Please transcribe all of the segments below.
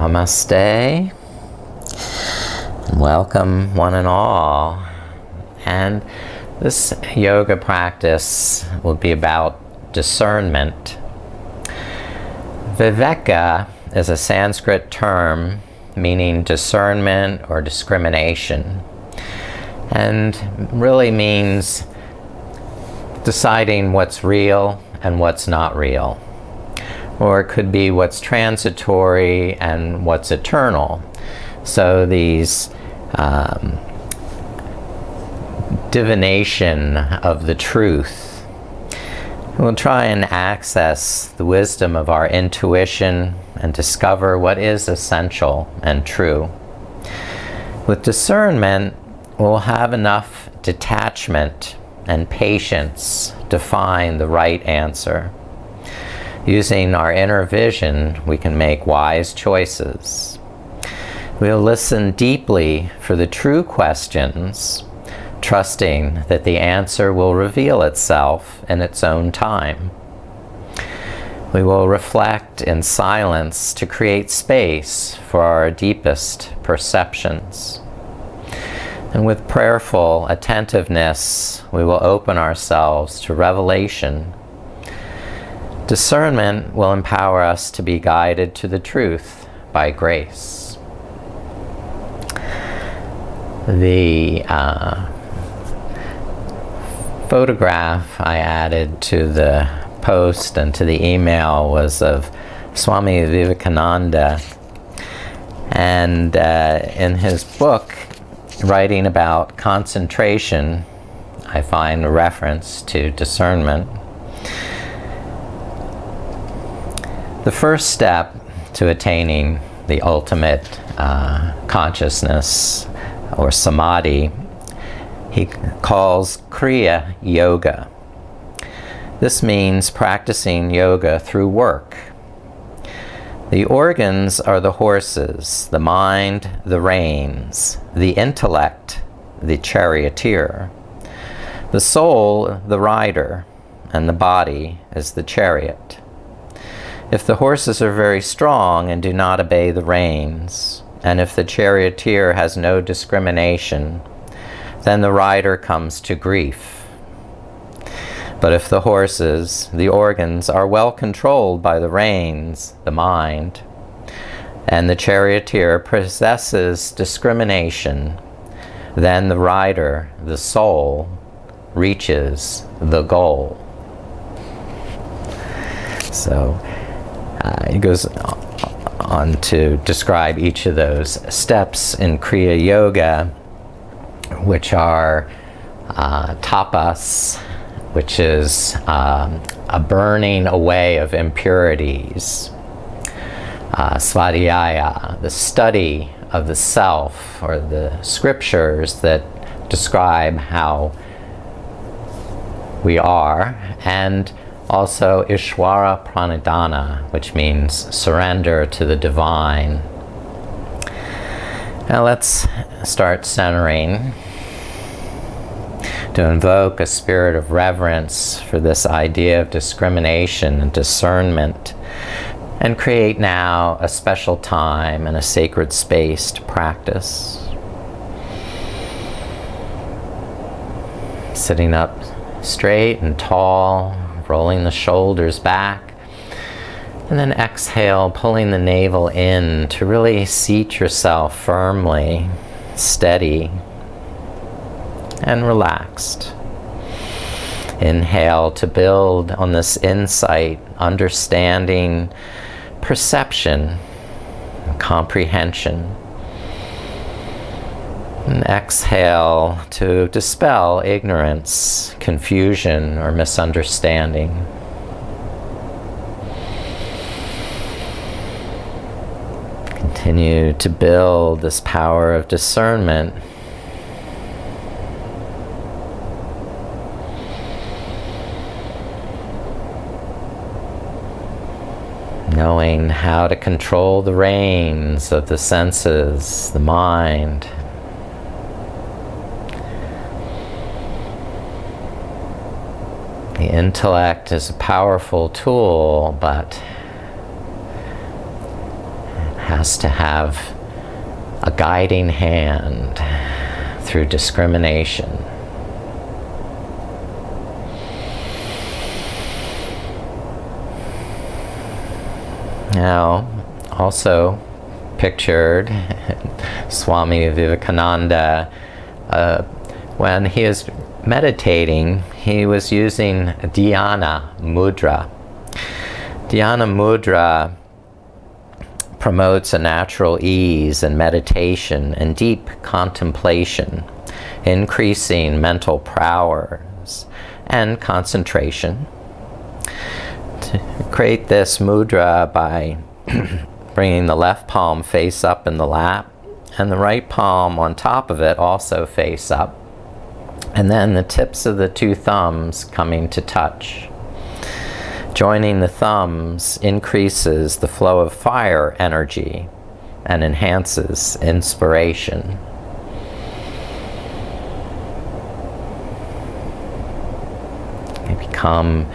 Namaste. Welcome one and all. And this yoga practice will be about discernment. Viveka is a Sanskrit term meaning discernment or discrimination, and really means deciding what's real and what's not real. Or it could be what's transitory and what's eternal. So these divination of the truth. We'll try and access the wisdom of our intuition and discover what is essential and true. With discernment, we'll have enough detachment and patience to find the right answer. Using our inner vision, we can make wise choices. We'll listen deeply for the true questions, trusting that the answer will reveal itself in its own time. We will reflect in silence to create space for our deepest perceptions. And with prayerful attentiveness, we will open ourselves to revelation. Discernment will empower us to be guided to the truth by grace. The photograph I added to the post and to the email was of Swami Vivekananda, and in his book writing about concentration, I find a reference to discernment. The first step to attaining the ultimate consciousness or samadhi, he calls Kriya Yoga. This means practicing yoga through work. The organs are the horses, the mind, the reins, the intellect, the charioteer, the soul, the rider, and the body is the chariot. If the horses are very strong and do not obey the reins, and if the charioteer has no discrimination, then the rider comes to grief. But if the horses, the organs, are well controlled by the reins, the mind, and the charioteer possesses discrimination, then the rider, the soul, reaches the goal. So, he goes on to describe each of those steps in Kriya Yoga, which are tapas, which is a burning away of impurities, svadhyaya, the study of the self, or the scriptures that describe how we are, and also Ishvara Pranidhana, which means surrender to the divine. Now let's start centering to invoke a spirit of reverence for this idea of discrimination and discernment, and create now a special time and a sacred space to practice. Sitting up straight and tall, rolling the shoulders back, and then exhale, pulling the navel in to really seat yourself firmly, steady, and relaxed. Inhale to build on this insight, understanding, perception, comprehension. And exhale to dispel ignorance, confusion, or misunderstanding. Continue to build this power of discernment. Knowing how to control the reins of the senses, the mind. The intellect is a powerful tool, but it has to have a guiding hand through discrimination. Now, also pictured Swami Vivekananda, when he was meditating, he was using Dhyana Mudra. Dhyana Mudra promotes a natural ease in meditation and deep contemplation, increasing mental prowess and concentration. To create this mudra by bringing the left palm face up in the lap and the right palm on top of it also face up, and then the tips of the two thumbs coming to touch. Joining the thumbs increases the flow of fire energy and enhances inspiration. You become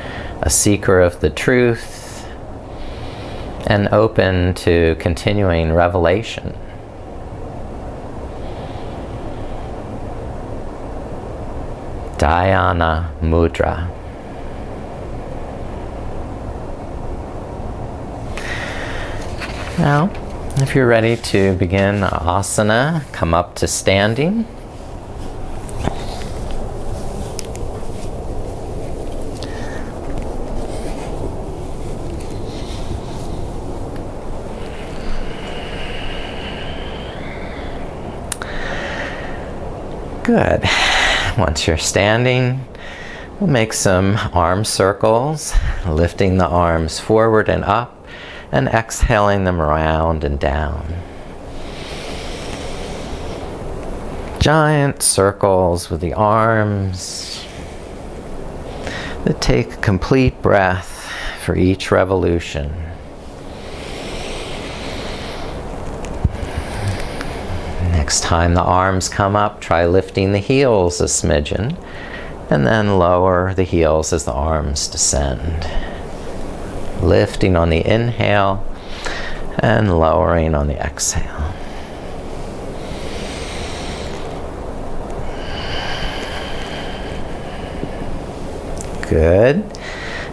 a seeker of the truth and open to continuing revelation. Dhyana Mudra. Now, if you're ready to begin asana, come up to standing. Good. Once you're standing, we'll make some arm circles, lifting the arms forward and up, and exhaling them around and down. Giant circles with the arms that take complete breath for each revolution. Next time the arms come up, try lifting the heels a smidgen, and then lower the heels as the arms descend. Lifting on the inhale and lowering on the exhale. Good.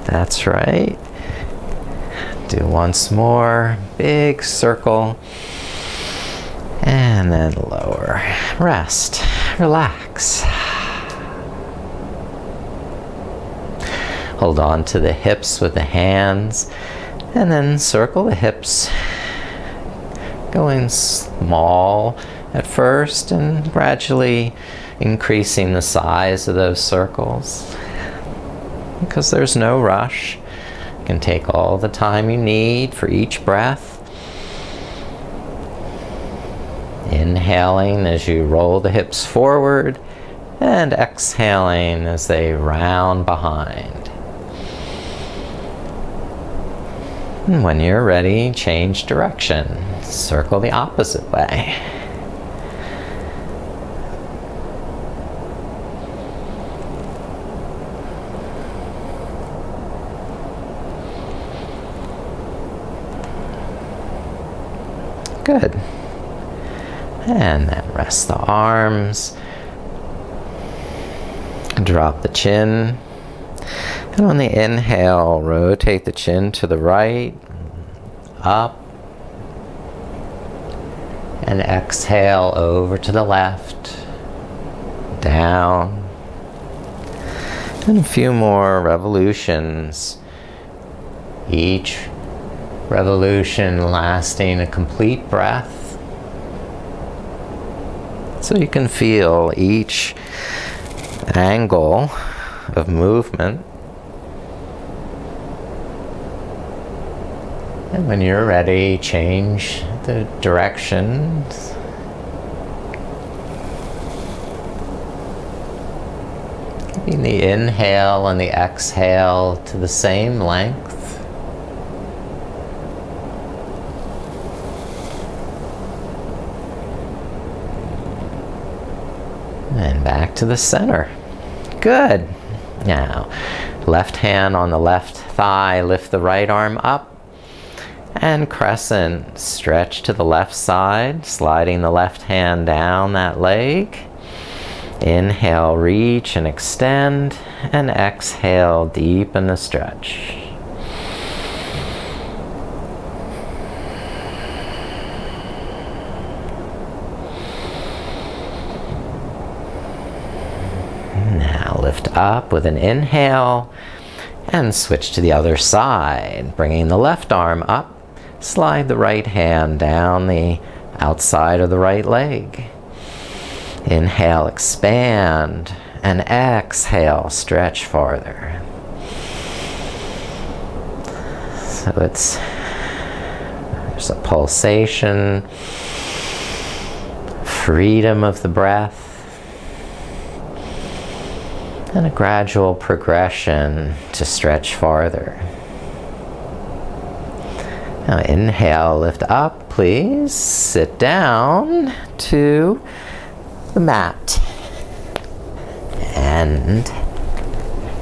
That's right. Do once more. Big circle. And then lower. Rest. Relax. Hold on to the hips with the hands, and then circle the hips, going small at first and gradually increasing the size of those circles. Because there's no rush. You can take all the time you need for each breath. Inhaling as you roll the hips forward, and exhaling as they round behind. And when you're ready, change direction. Circle the opposite way. Good. And then rest the arms. Drop the chin. And on the inhale, rotate the chin to the right, up, and exhale over to the left, down, and a few more revolutions, each revolution lasting a complete breath, so you can feel each angle of movement. And when you're ready, change the directions. Keeping the inhale and the exhale to the same length. And back to the center. Good. Now, left hand on the left thigh, lift the right arm up. And crescent, stretch to the left side, sliding the left hand down that leg. Inhale, reach and extend, and exhale, deepen the stretch. Now lift up with an inhale and switch to the other side, bringing the left arm up. Slide the right hand down the outside of the right leg. Inhale, expand, and exhale, stretch farther. So there's a pulsation, freedom of the breath, and a gradual progression to stretch farther. Now inhale, lift up, please. Sit down to the mat. And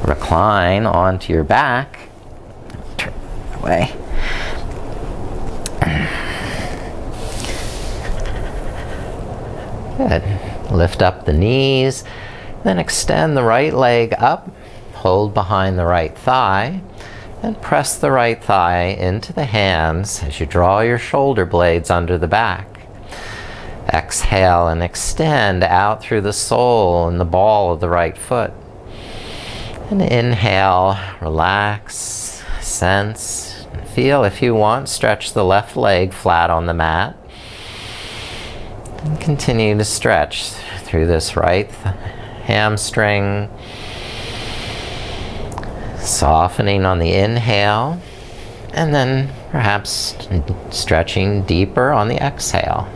recline onto your back. Turn away. Good. Lift up the knees. Then extend the right leg up. Hold behind the right thigh. And press the right thigh into the hands as you draw your shoulder blades under the back. Exhale and extend out through the sole and the ball of the right foot. And inhale, relax, sense, feel. If you want, stretch the left leg flat on the mat. And continue to stretch through this right hamstring. Softening on the inhale, and then perhaps stretching deeper on the exhale.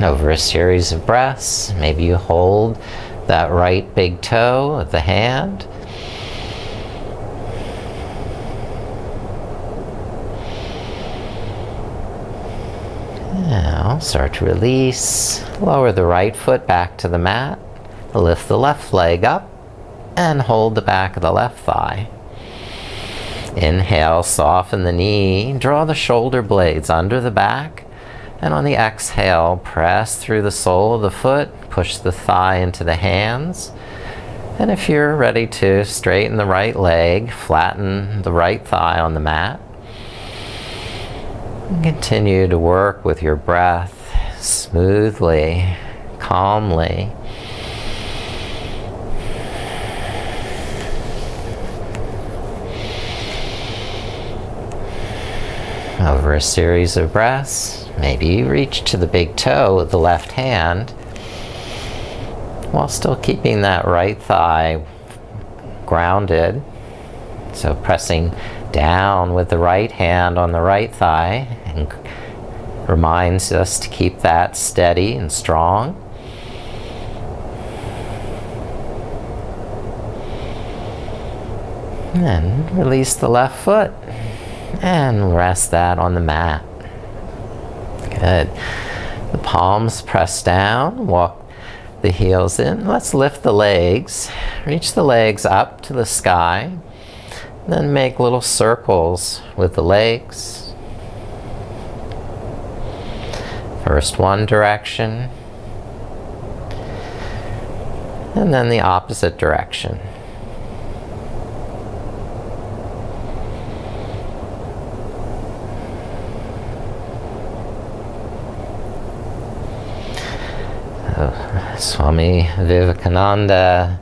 Over a series of breaths, maybe you hold that right big toe of the hand. Now start to release. Lower the right foot back to the mat. Lift the left leg up and hold the back of the left thigh. Inhale, soften the knee, draw the shoulder blades under the back, and on the exhale, press through the sole of the foot, push the thigh into the hands, and if you're ready to, straighten the right leg, flatten the right thigh on the mat, and continue to work with your breath smoothly, calmly. Over a series of breaths, maybe you reach to the big toe with the left hand while still keeping that right thigh grounded. So pressing down with the right hand on the right thigh and reminds us to keep that steady and strong. And then release the left foot. And rest that on the mat. Good. The palms press down, walk the heels in. Let's lift the legs. Reach the legs up to the sky. Then make little circles with the legs. First one direction. And then the opposite direction. Swami Vivekananda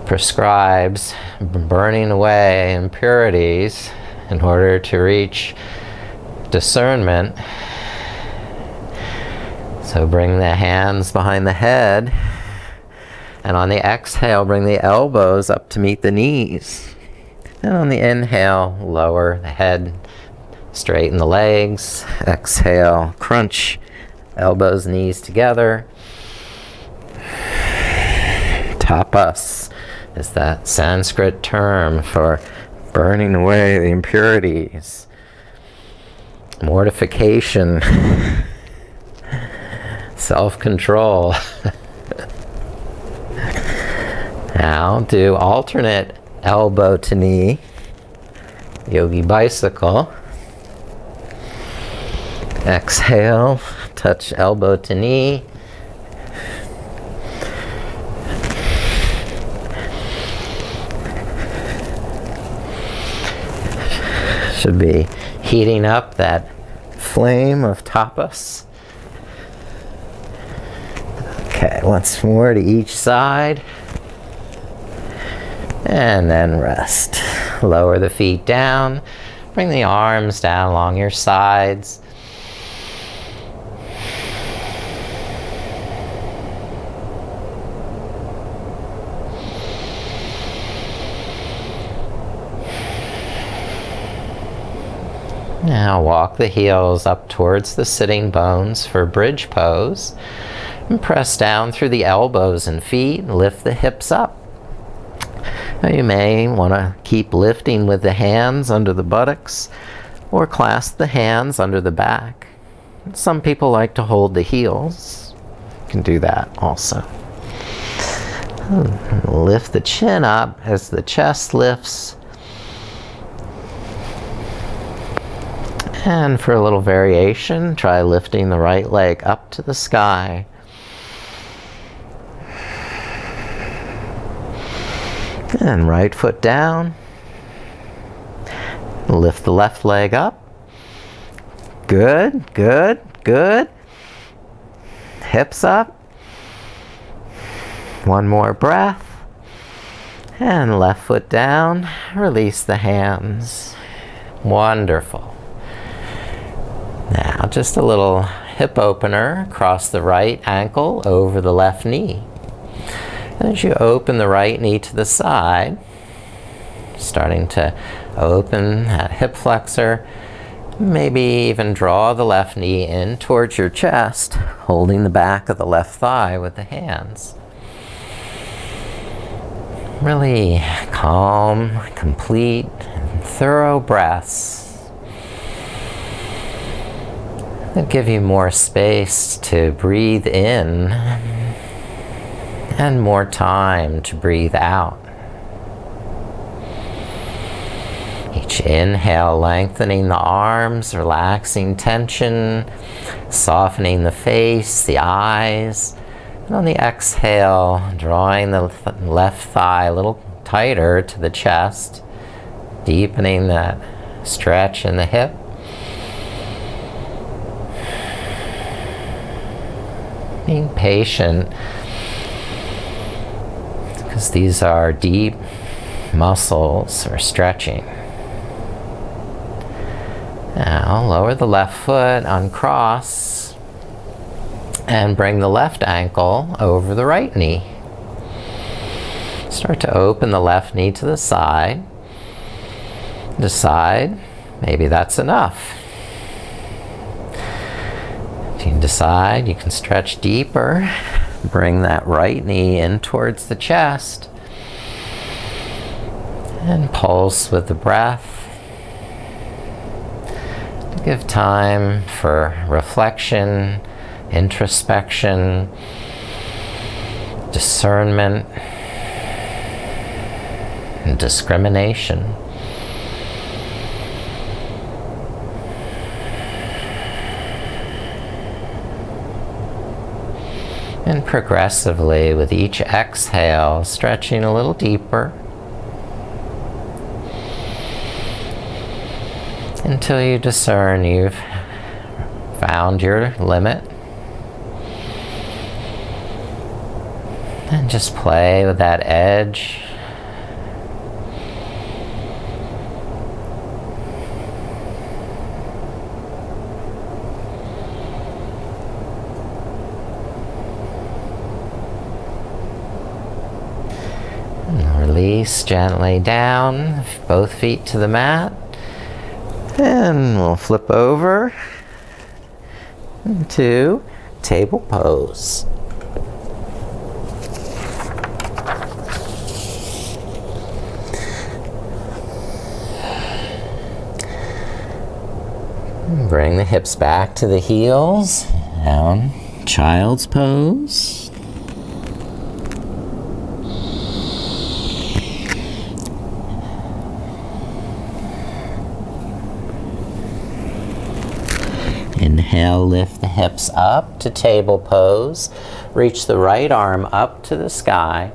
prescribes burning away impurities in order to reach discernment. So bring the hands behind the head, and on the exhale, bring the elbows up to meet the knees. And on the inhale, lower the head, straighten the legs. Exhale, crunch elbows, knees together. Tapas is that Sanskrit term for burning away the impurities, mortification, self-control. Now do alternate elbow to knee Yogi bicycle. Exhale, touch elbow to knee. Should be heating up that flame of tapas. Okay, once more to each side. And then rest. Lower the feet down. Bring the arms down along your sides. Now walk the heels up towards the sitting bones for bridge pose. And press down through the elbows and feet. Lift the hips up. Now you may want to keep lifting with the hands under the buttocks or clasp the hands under the back. Some people like to hold the heels. You can do that also. Lift the chin up as the chest lifts. And for a little variation, try lifting the right leg up to the sky. And right foot down. Lift the left leg up. Good, good, good. Hips up. One more breath. And left foot down. Release the hands. Wonderful. Now just a little hip opener across the right ankle over the left knee. As you open the right knee to the side, starting to open that hip flexor, maybe even draw the left knee in towards your chest, holding the back of the left thigh with the hands. Really calm, complete, and thorough breaths that give you more space to breathe in and more time to breathe out. Each inhale, lengthening the arms, relaxing tension, softening the face, the eyes. And on the exhale, drawing the left thigh a little tighter to the chest, deepening that stretch in the hip. Being patient, because these are deep muscles or stretching. Now lower the left foot, uncross, and bring the left ankle over the right knee. Start to open the left knee to the side. Decide, maybe that's enough. If you decide, you can stretch deeper. Bring that right knee in towards the chest. And pulse with the breath. To give time for reflection, introspection, discernment, and discrimination. And progressively, with each exhale, stretching a little deeper until you discern you've found your limit. And just play with that edge. Release gently down, both feet to the mat, and we'll flip over into table pose. Bring the hips back to the heels, down child's pose. Inhale, lift the hips up to table pose. Reach the right arm up to the sky.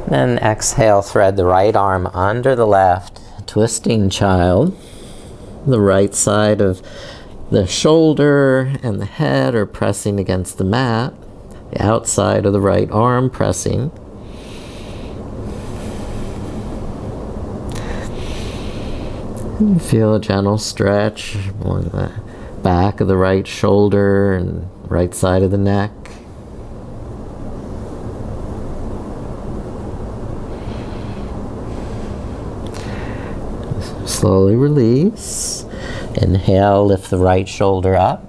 Then exhale, thread the right arm under the left. Twisting child. The right side of the shoulder and the head are pressing against the mat. The outside of the right arm pressing. And feel a gentle stretch along the back of the right shoulder and right side of the neck. Slowly release. Inhale, lift the right shoulder up.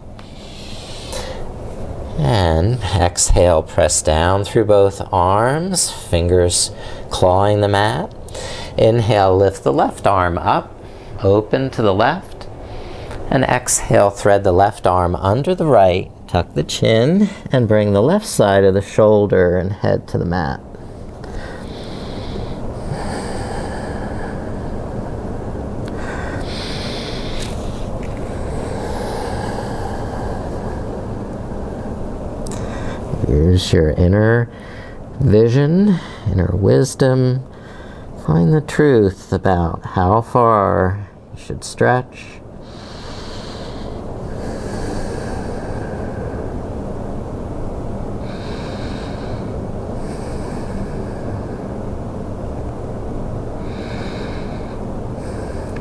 And exhale, press down through both arms, fingers clawing the mat. Inhale, lift the left arm up. Open to the left, and exhale, thread the left arm under the right, tuck the chin, and bring the left side of the shoulder and head to the mat. Use your inner vision, inner wisdom. Find the truth about how far you should stretch.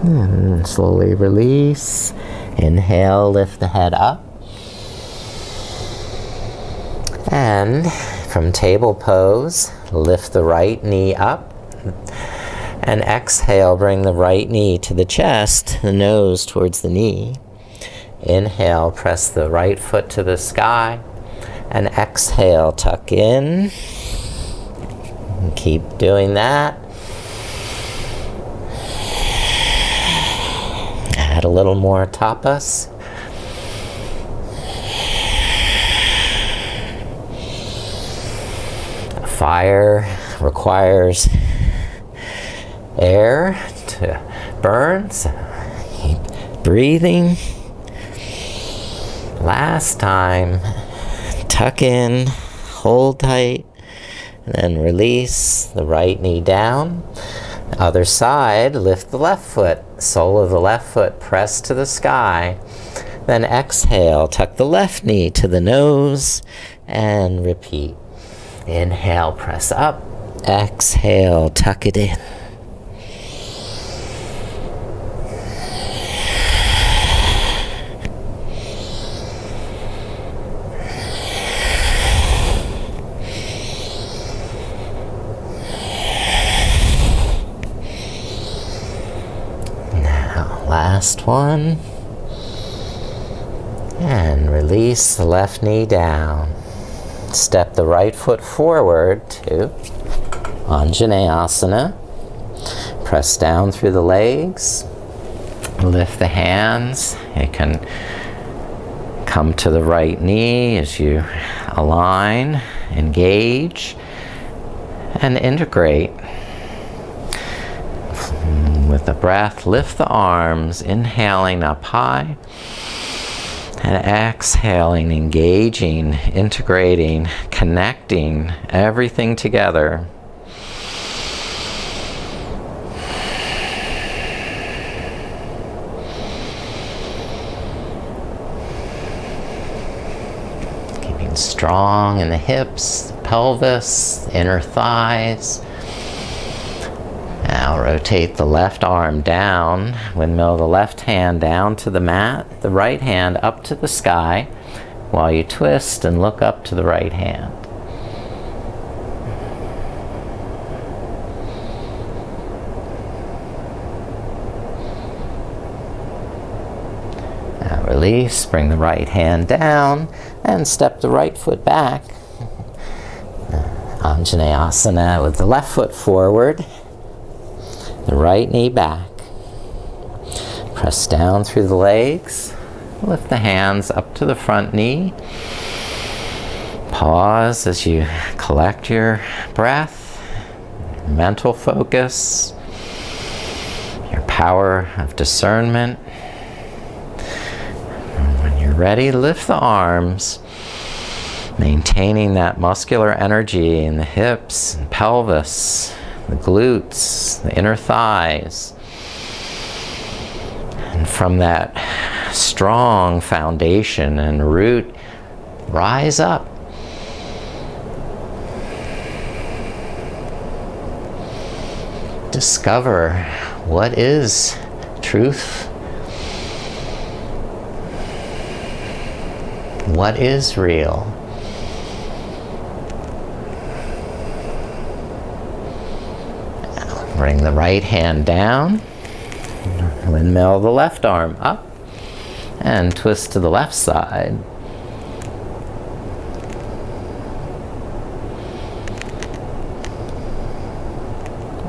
And slowly release. Inhale, lift the head up. And from table pose, lift the right knee up. And exhale, bring the right knee to the chest, the nose towards the knee. Inhale, press the right foot to the sky. And exhale, tuck in. And keep doing that. Add a little more tapas. Fire requires air to burn, so keep breathing. Last time, tuck in, hold tight, and then release the right knee down. Other side, lift the left foot, sole of the left foot press to the sky. Then exhale, tuck the left knee to the nose, and repeat. Inhale, press up. Exhale, tuck it in. Now, last one. And release the left knee down. Step the right foot forward to Anjaneyasana. Press down through the legs. Lift the hands. You can come to the right knee as you align, engage, and integrate. With the breath, lift the arms, inhaling up high. And exhaling, engaging, integrating, connecting everything together. Keeping strong in the hips, pelvis, inner thighs. Now rotate the left arm down, windmill the left hand down to the mat, the right hand up to the sky, while you twist and look up to the right hand. Now release, bring the right hand down, and step the right foot back. Anjaneyasana with the left foot forward. The right knee back. Press down through the legs. Lift the hands up to the front knee. Pause as you collect your breath, mental focus, your power of discernment. ready, lift the arms, maintaining that muscular energy in the hips and pelvis, the glutes, the inner thighs. And from that strong foundation and root, rise up. Discover what is truth. What is real? Bring the right hand down. Windmill the left arm up. And twist to the left side.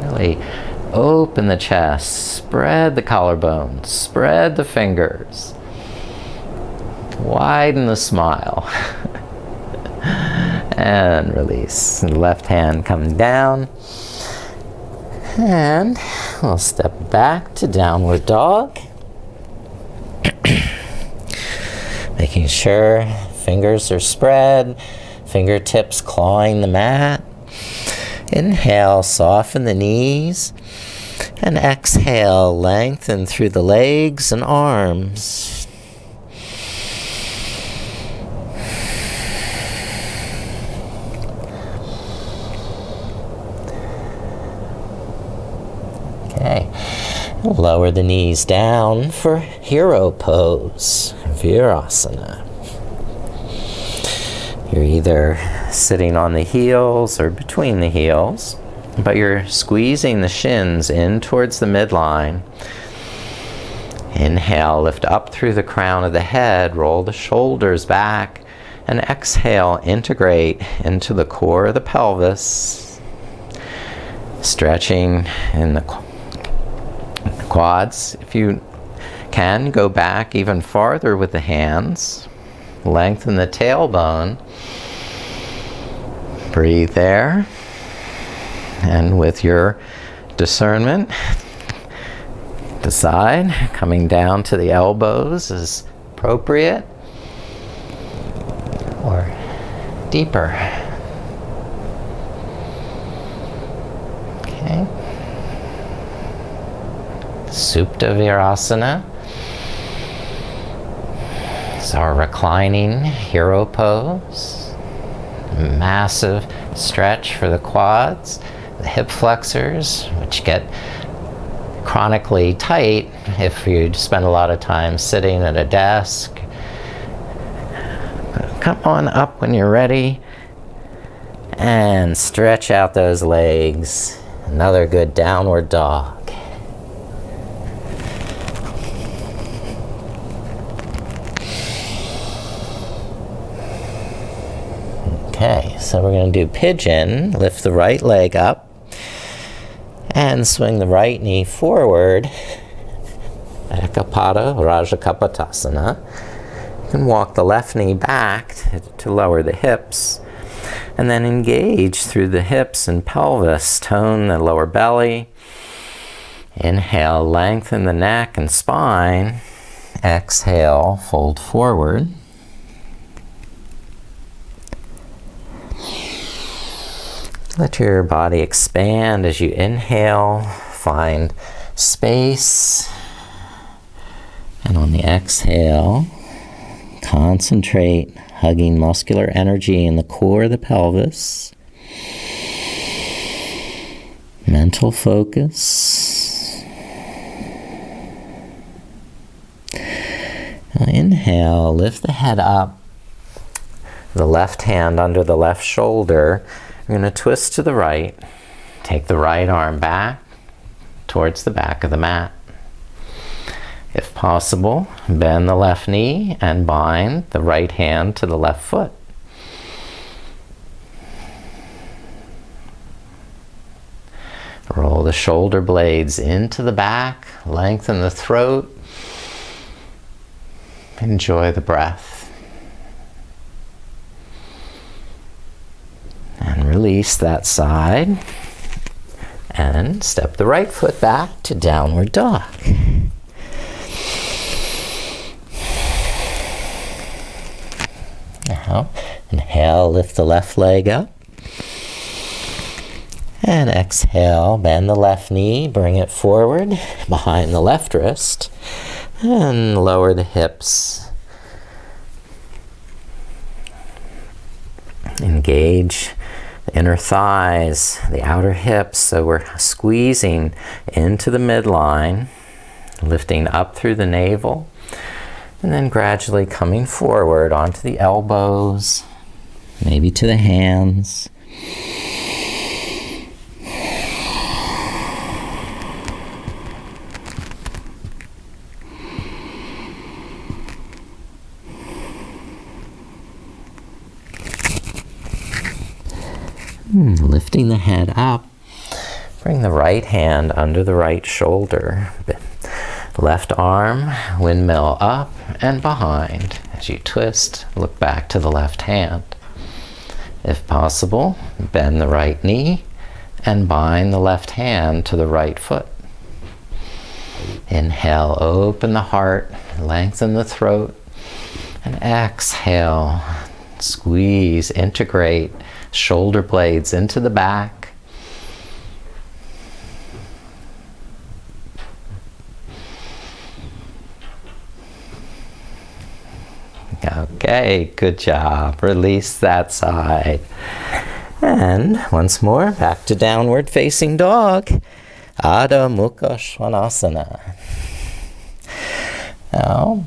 Really open the chest. Spread the collarbones. Spread the fingers. Widen the smile. And release. The left hand comes down. And we'll step back to downward dog. Making sure fingers are spread, fingertips clawing the mat. Inhale, soften the knees. And exhale, lengthen through the legs and arms. Okay, lower the knees down for hero pose, Virasana. You're either sitting on the heels or between the heels, but you're squeezing the shins in towards the midline. Inhale, lift up through the crown of the head, roll the shoulders back, and exhale, integrate into the core of the pelvis, stretching in the quads. If you can, go back even farther with the hands. Lengthen the tailbone. Breathe there. And with your discernment, decide coming down to the elbows is appropriate or deeper. Okay. Supta Virasana is our reclining hero pose. Massive stretch for the quads, the hip flexors, which get chronically tight if you spend a lot of time sitting at a desk. Come on up when you're ready and stretch out those legs. Another good downward dog. Okay, so we're going to do pigeon. Lift the right leg up and swing the right knee forward. Ekapada Rajakapotasana. You can walk the left knee back to lower the hips, and then engage through the hips and pelvis. Tone the lower belly. Inhale, lengthen the neck and spine. Exhale, fold forward. Let your body expand as you inhale. Find space. And on the exhale, concentrate, hugging muscular energy in the core of the pelvis. Mental focus. Now inhale, lift the head up. The left hand under the left shoulder. You're going to twist to the right. Take the right arm back towards the back of the mat. If possible, bend the left knee and bind the right hand to the left foot. Roll the shoulder blades into the back, lengthen the throat. Enjoy the breath. And release that side. And step the right foot back to downward dog. Now, inhale, lift the left leg up. And exhale, bend the left knee, bring it forward behind the left wrist. And lower the hips. Engage the inner thighs, the outer hips, so we're squeezing into the midline, lifting up through the navel, and then gradually coming forward onto the elbows, maybe to the hands. Lifting the head up, bring the right hand under the right shoulder. Left arm, windmill up and behind. As you twist, look back to the left hand. If possible, bend the right knee and bind the left hand to the right foot. Inhale, open the heart, lengthen the throat, and exhale, squeeze, integrate shoulder blades into the back. Okay, good job. Release that side. And once more, back to downward facing dog. Arda Mukha Svanasana. Now,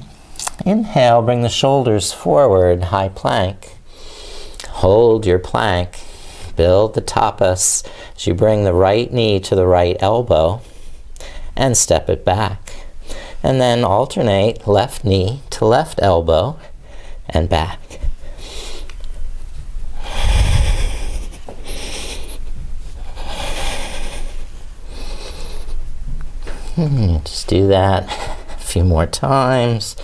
inhale, bring the shoulders forward, high plank. Hold your plank, build the tapas as you bring the right knee to the right elbow and step it back. And then alternate left knee to left elbow and back. Just do that a few more times.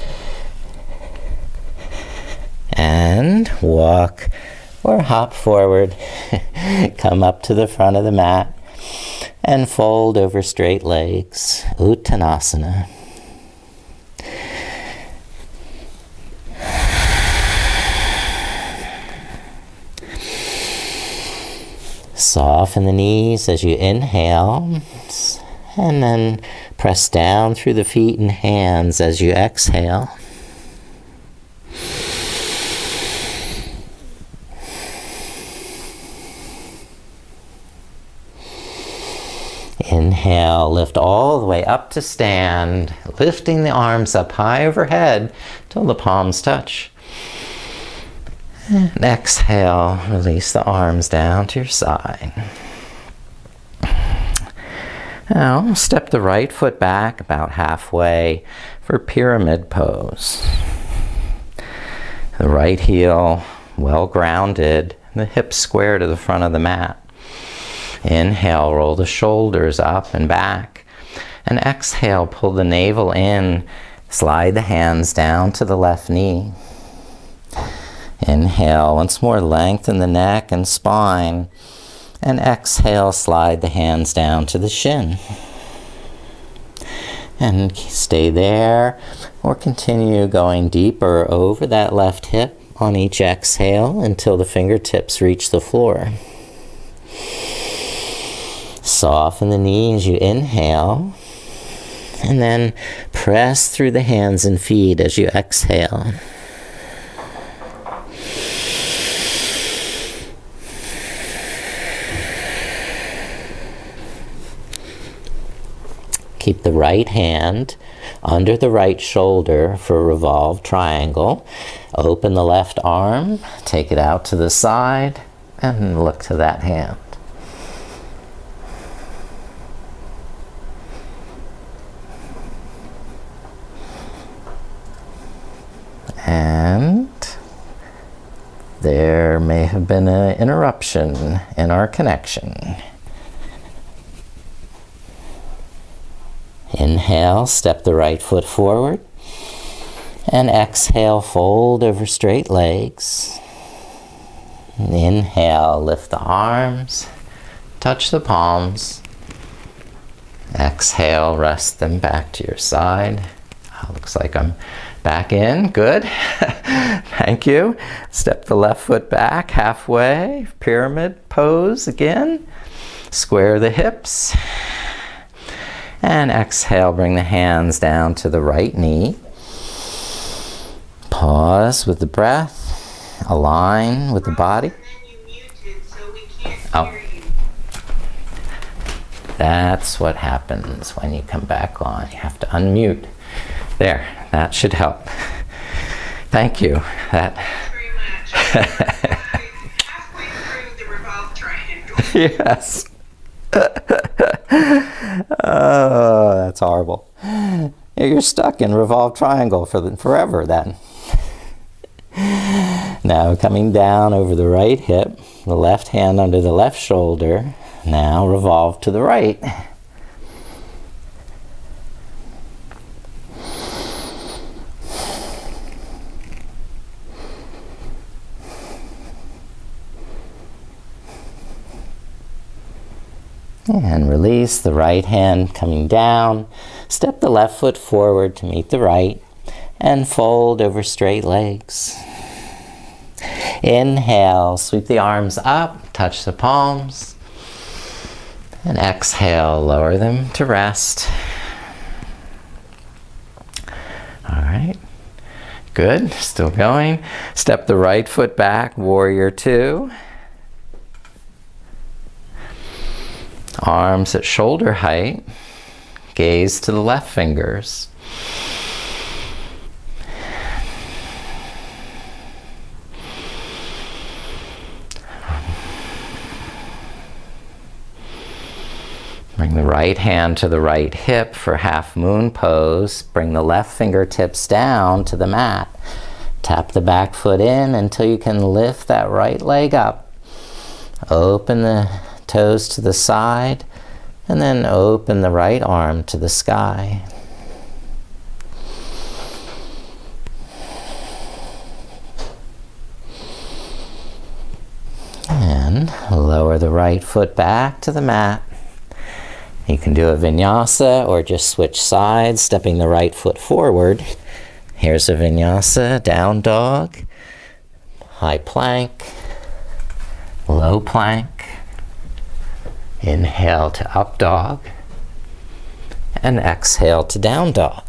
And walk or hop forward, come up to the front of the mat, and fold over straight legs, Uttanasana. Soften the knees as you inhale, and then press down through the feet and hands as you exhale. Inhale, lift all the way up to stand, lifting the arms up high overhead till the palms touch. And exhale, release the arms down to your side. Now, step the right foot back about halfway for pyramid pose. The right heel well grounded, the hips square to the front of the mat. Inhale, roll the shoulders up and back. And exhale, pull the navel in, slide the hands down to the left knee. Inhale, once more lengthen the neck and spine. And exhale, slide the hands down to the shin. And stay there, or continue going deeper over that left hip on each exhale until the fingertips reach the floor. Soften the knee as you inhale, and then press through the hands and feet as you exhale. Keep the right hand under the right shoulder for a revolved triangle. Open the left arm, take it out to the side, and look to that hand. And there may have been an interruption in our connection. Inhale, step the right foot forward. And exhale, fold over straight legs. Inhale, lift the arms, touch the palms. Exhale, rest them back to your side. Looks like I'm Back in, good. Thank you. Step the left foot back halfway, pyramid pose again. Square the hips. And exhale, bring the hands down to the right knee. Pause with the breath. Align with the body. Oh. That's what happens when you come back on. You have to unmute. There, that should help. Thank you. That. Very much. Halfway through the revolved triangle. Yes. Oh, that's horrible. You're stuck in revolved triangle forever then. Now coming down over the right hip, the left hand under the left shoulder. Now revolve to the right. And release the right hand coming down. Step the left foot forward to meet the right and fold over straight legs. Inhale, sweep the arms up, touch the palms. And exhale, lower them to rest. All right. Good, still going. Step the right foot back, warrior two. Arms at shoulder height. Gaze to the left fingers. Bring the right hand to the right hip for half moon pose. Bring the left fingertips down to the mat. Tap the back foot in until you can lift that right leg up. Open the toes to the side and then open the right arm to the sky. And lower the right foot back to the mat. You can do a vinyasa or just switch sides, stepping the right foot forward. Here's a vinyasa, down dog, high plank, low plank. Inhale to up dog, and exhale to down dog.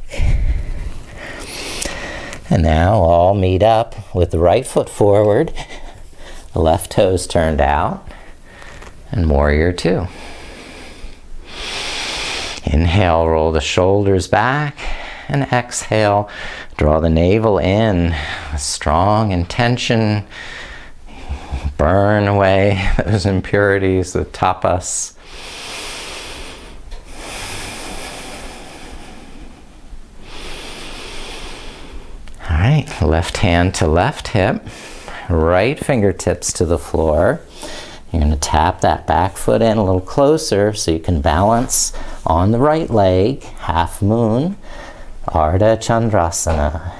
And now all meet up with the right foot forward, the left toes turned out, and warrior two. Inhale, roll the shoulders back, and exhale, draw the navel in with strong intention. Burn away those impurities, the tapas. All right, left hand to left hip, right fingertips to the floor. You're going to tap that back foot in a little closer so you can balance on the right leg, half moon, Arda Chandrasana.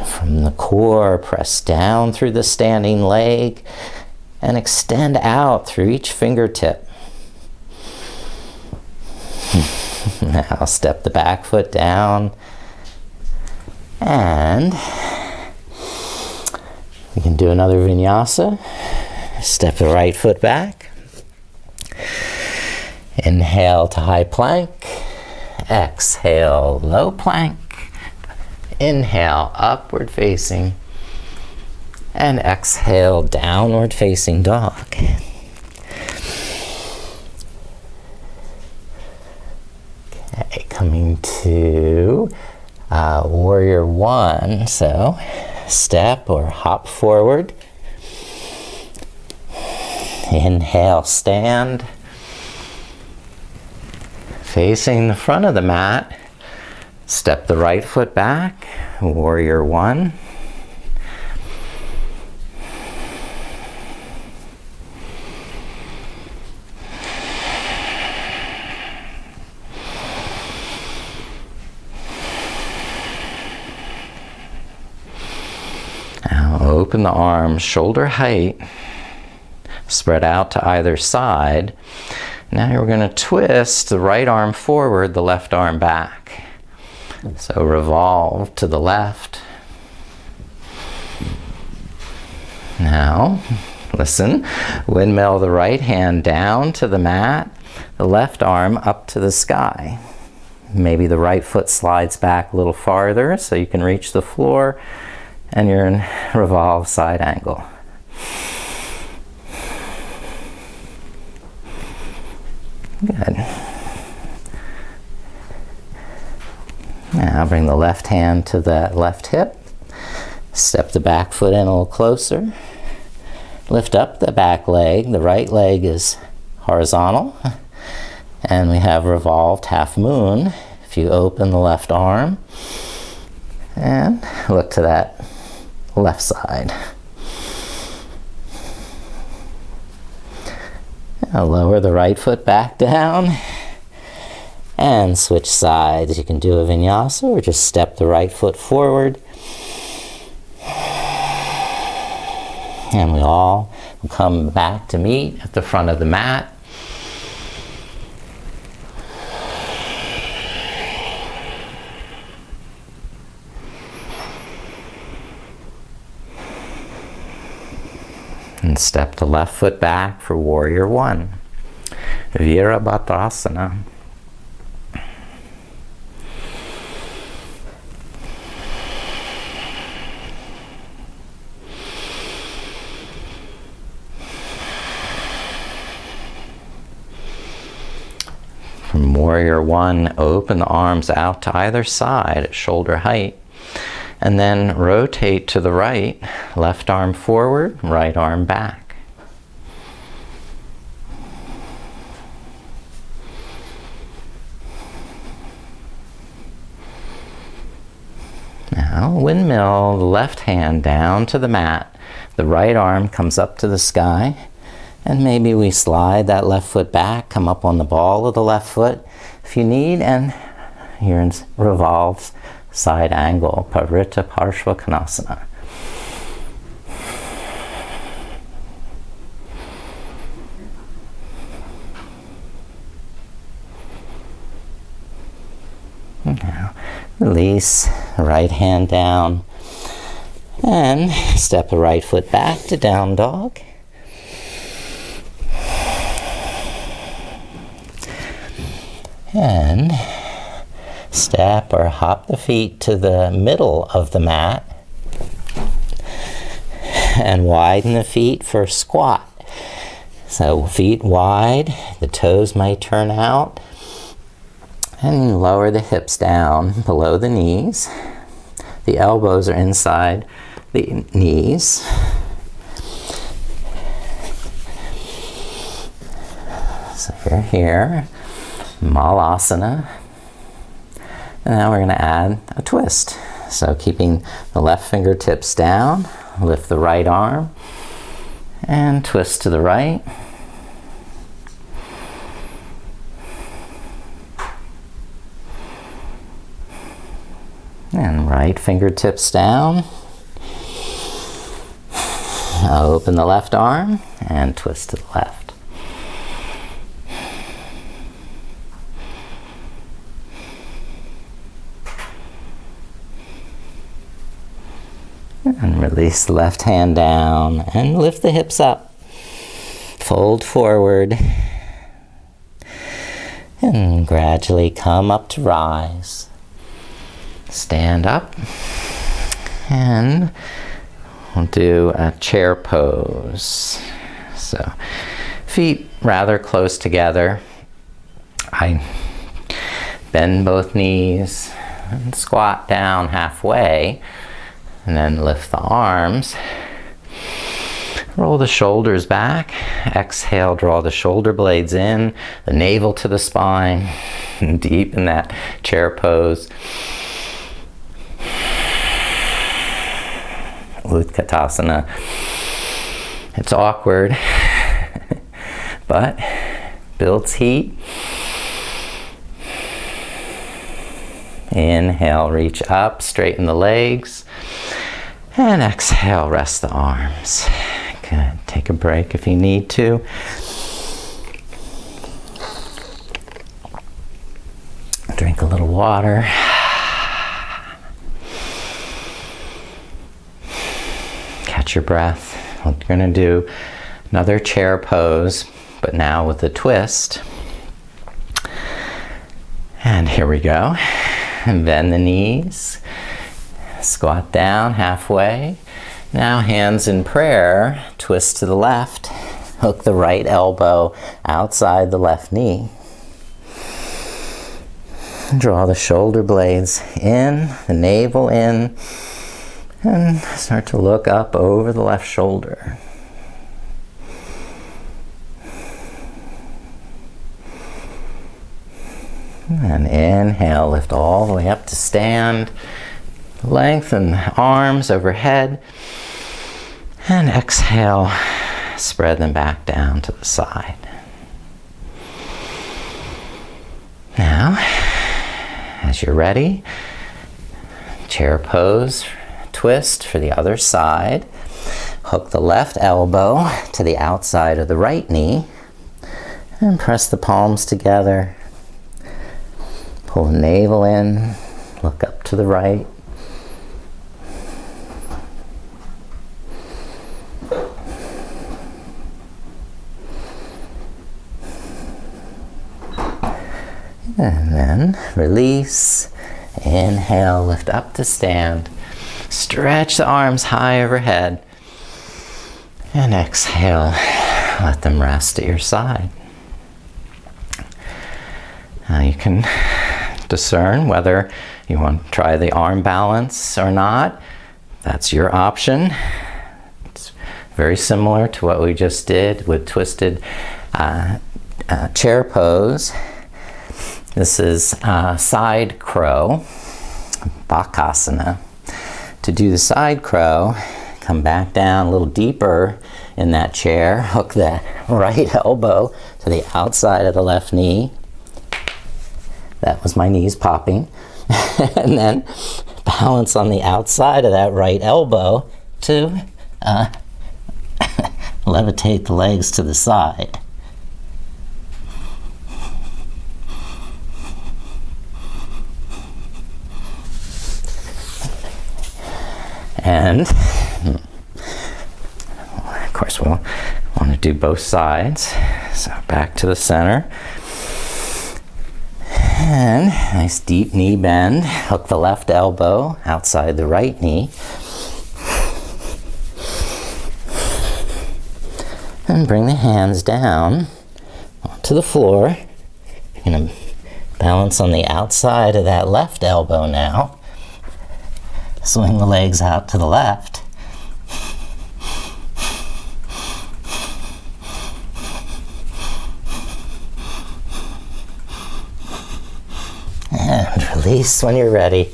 From the core, press down through the standing leg and extend out through each fingertip. Now step the back foot down and we can do another vinyasa. Step the right foot back. Inhale to high plank. Exhale, low plank. Inhale, upward facing. And exhale, downward facing dog. Okay, coming to warrior one. So step or hop forward. Inhale, stand. Facing the front of the mat. Step the right foot back, warrior one. Now open the arms shoulder height. spread out to either side. Now we're going to twist the right arm forward, the left arm back. So revolve to the left. Now, listen, windmill the right hand down to the mat, the left arm up to the sky. Maybe the right foot slides back a little farther so you can reach the floor, and you're in revolve side angle. Good. Now bring the left hand to the left hip. Step the back foot in a little closer. Lift up the back leg. The right leg is horizontal. And we have revolved half moon. If you open the left arm and look to that left side. Now lower the right foot back down and switch sides. You can do a vinyasa or just step the right foot forward. And we all come back to meet at the front of the mat. And step the left foot back for warrior one. Virasana. From warrior one, open the arms out to either side at shoulder height. And then rotate to the right, left arm forward, right arm back. Now windmill the left hand down to the mat. The right arm comes up to the sky. And maybe we slide that left foot back, come up on the ball of the left foot if you need, and you're in revolved side angle, Pashimotanasana. Now, release right hand down and step the right foot back to down dog. And step or hop the feet to the middle of the mat and widen the feet for squat. So feet wide, the toes might turn out, and lower the hips down below the knees. The elbows are inside the knees. So you're here, Malasana. And now we're going to add a twist. So keeping the left fingertips down, lift the right arm, and twist to the right. And right fingertips down. Open the left arm and twist to the left. And release the left hand down and lift the hips up. Fold forward. And gradually come up to rise. Stand up. And we'll do a chair pose. So feet rather close together. I bend both knees and squat down halfway. And then lift the arms. Roll the shoulders back. Exhale, draw the shoulder blades in, the navel to the spine, and deep in that chair pose. Utkatasana. It's awkward, but builds heat. Inhale, reach up, straighten the legs. And exhale, rest the arms. Good. Take a break if you need to. Drink a little water. Catch your breath. We're going to do another chair pose, but now with a twist. And here we go. And bend the knees. Squat down halfway. Now hands in prayer. Twist to the left. Hook the right elbow outside the left knee. Draw the shoulder blades in, the navel in, and start to look up over the left shoulder. And inhale, lift all the way up to stand. Lengthen the arms overhead. And exhale, spread them back down to the side. Now, as you're ready, chair pose, twist for the other side. Hook the left elbow to the outside of the right knee and press the palms together. Pull the navel in, look up to the right. And then release. Inhale, lift up to stand. Stretch the arms high overhead. And exhale, let them rest at your side. Now you can discern whether you want to try the arm balance or not. That's your option. It's very similar to what we just did with twisted chair pose. This is side crow, Bakasana. To do the side crow, come back down a little deeper in that chair. Hook the right elbow to the outside of the left knee. That was my knees popping. And then balance on the outside of that right elbow to levitate the legs to the side. And of course we'll want to do both sides. So back to the center. And nice deep knee bend. Hook the left elbow outside the right knee. And bring the hands down onto the floor. You're going to balance on the outside of that left elbow now. Swing the legs out to the left. And release when you're ready.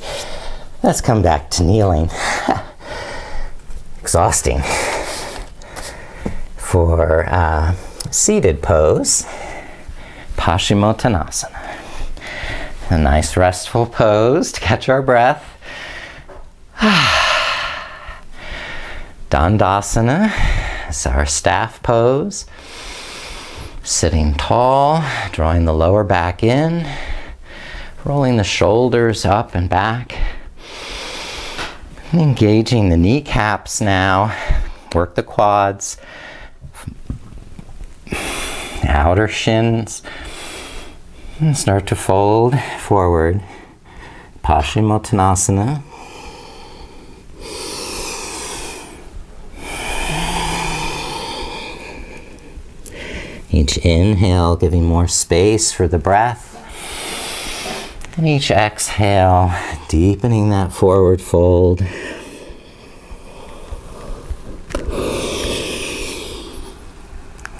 Let's come back to kneeling. Exhausting. For seated pose, Pashimotanasana. A nice restful pose to catch our breath. Dandasana is our staff pose. Sitting tall, drawing the lower back in, rolling the shoulders up and back. Engaging the kneecaps now. Work the quads, outer shins, and start to fold forward. Pashimotanasana. Each inhale giving more space for the breath. And each exhale deepening that forward fold.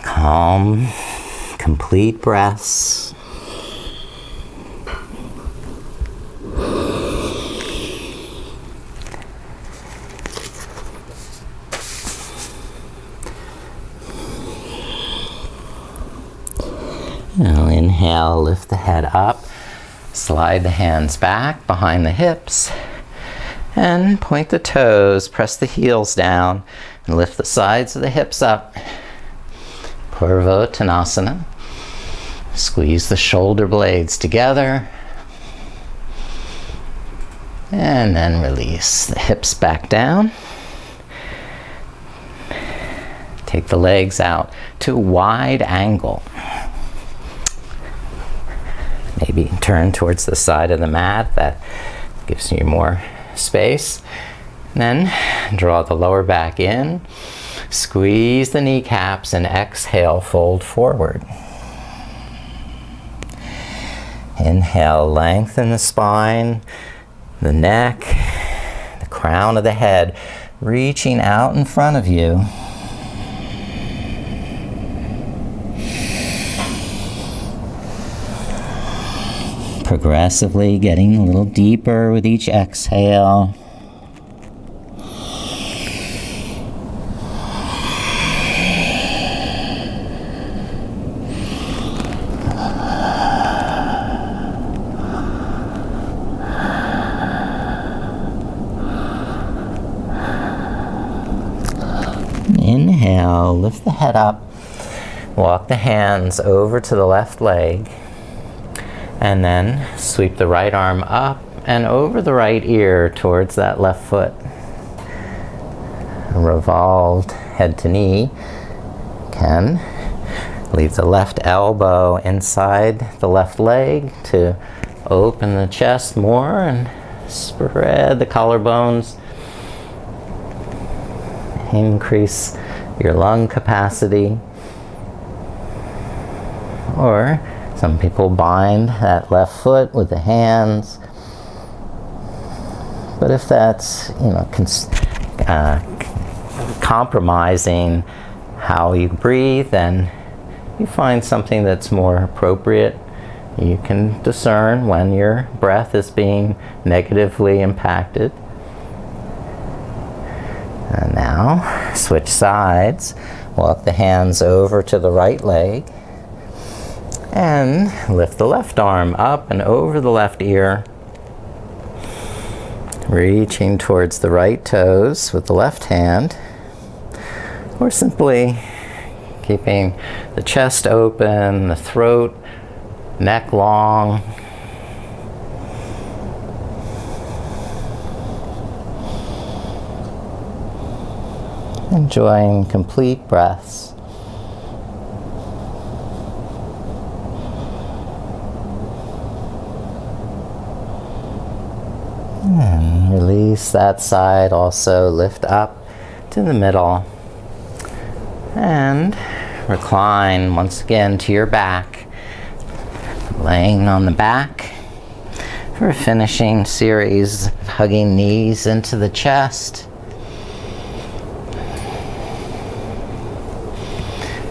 Calm, complete breaths. Now inhale, lift the head up, slide the hands back behind the hips, and point the toes, press the heels down, And lift the sides of the hips up. Pashimotanasana. Squeeze the shoulder blades together. And then release the hips back down. Take the legs out to a wide angle. Maybe turn towards the side of the mat. That gives you more space. And then draw the lower back in. Squeeze the kneecaps and exhale, fold forward. Inhale, lengthen the spine, the neck, the crown of the head, reaching out in front of you. Progressively getting a little deeper with each exhale. Inhale, lift the head up, walk the hands over to the left leg, and then sweep the right arm up and over the right ear towards that left foot. Revolved head to knee. Can leave the left elbow inside the left leg to open the chest more and spread the collarbones. Increase your lung capacity. Or some people bind that left foot with the hands. But if that's, compromising how you breathe, then you find something that's more appropriate. You can discern when your breath is being negatively impacted. And now, switch sides. Walk the hands over to the right leg. And lift the left arm up and over the left ear. Reaching towards the right toes with the left hand. Or simply keeping the chest open, the throat, neck long. Enjoying complete breaths. And release that side, also lift up to the middle. And recline once again to your back. Laying on the back for a finishing series of hugging knees into the chest.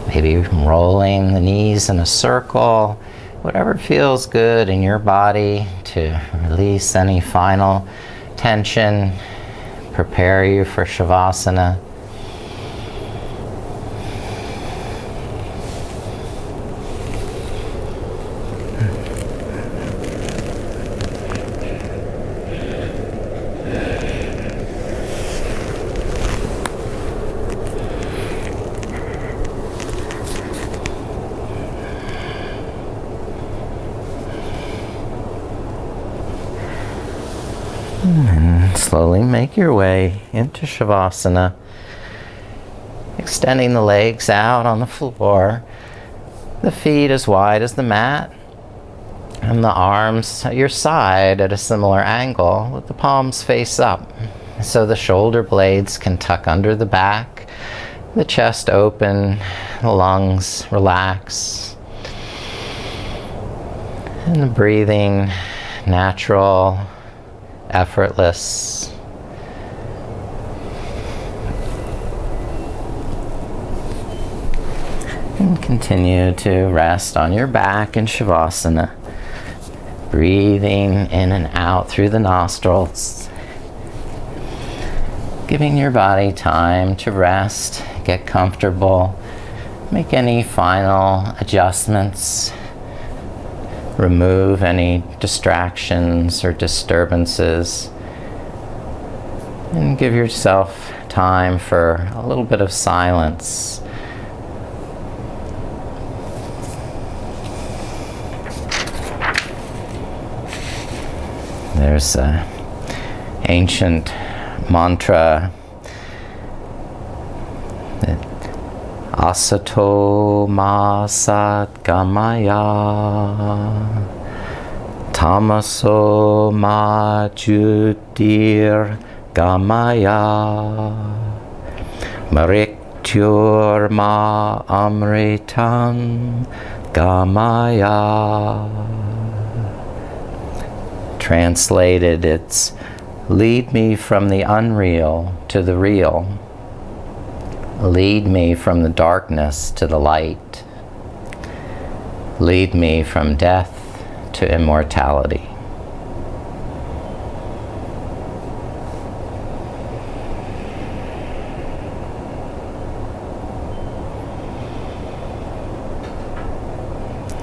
Maybe rolling the knees in a circle, whatever feels good in your body to release any final tension, prepare you for Savasana. And slowly make your way into Savasana, extending the legs out on the floor, the feet as wide as the mat, and the arms at your side at a similar angle with the palms face up, so the shoulder blades can tuck under the back, the chest open, the lungs relax, and the breathing natural, effortless. And continue to rest on your back in Savasana, breathing in and out through the nostrils, giving your body time to rest, get comfortable, make any final adjustments, remove any distractions or disturbances, and give yourself time for a little bit of silence. There's an ancient mantra that Asato ma sat gamaya Tamaso ma judir gamaya Mrityur ma amritam gamaya. Translated, it's lead me from the unreal to the real. Lead me from the darkness to the light. Lead me from death to immortality.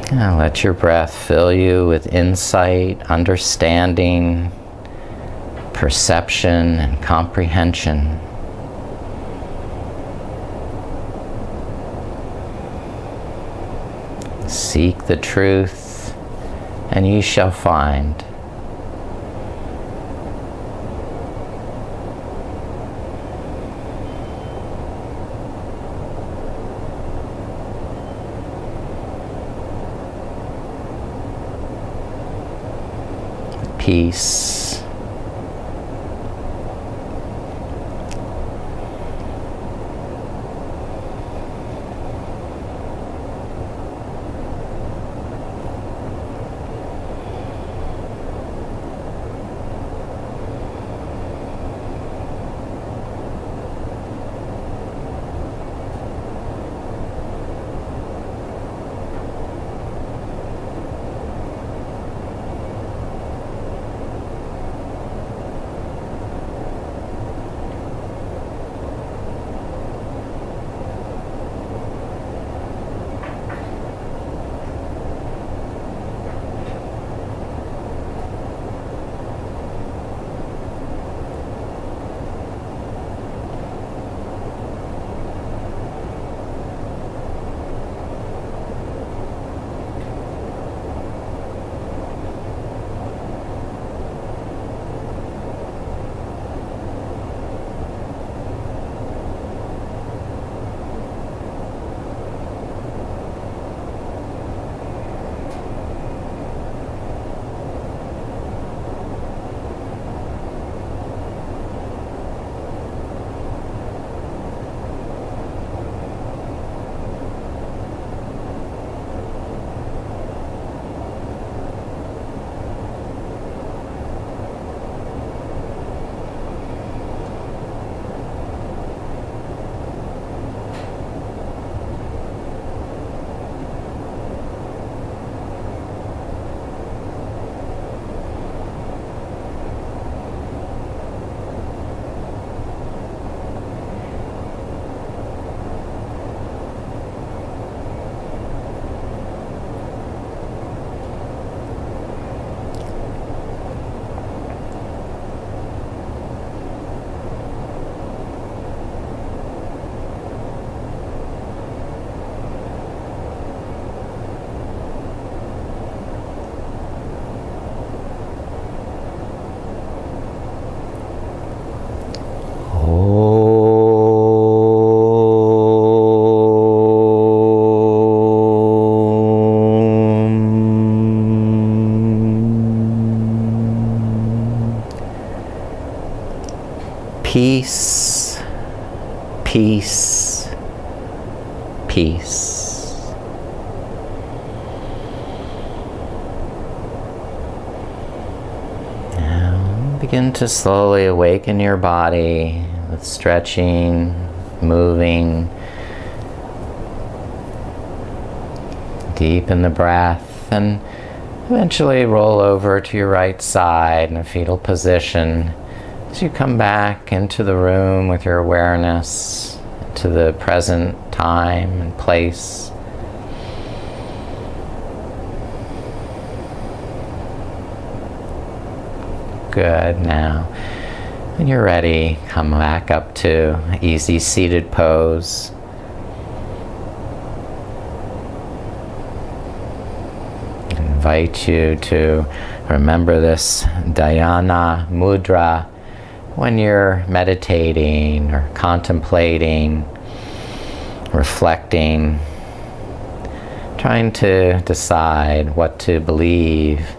Now let your breath fill you with insight, understanding, perception, and comprehension. Seek the truth, and ye shall find. Peace. Peace, peace, peace. Now begin to slowly awaken your body with stretching, moving. Deepen the breath and eventually roll over to your right side in a fetal position. As you come back into the room with your awareness to the present time and place. Good. Now When you're ready, come back up to easy seated pose. I invite you to remember this Dhyana Mudra when you're meditating or contemplating, reflecting, trying to decide what to believe.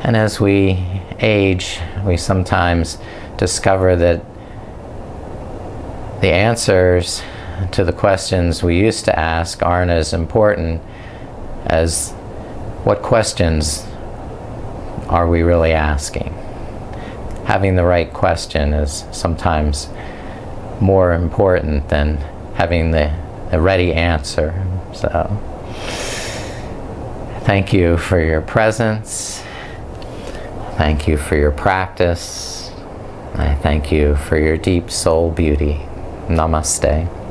And as we age, we sometimes discover that the answers to the questions we used to ask aren't as important as what questions are we really asking. Having the right question is sometimes more important than having the ready answer. So, thank you for your presence. Thank you for your practice. I thank you for your deep soul beauty. Namaste.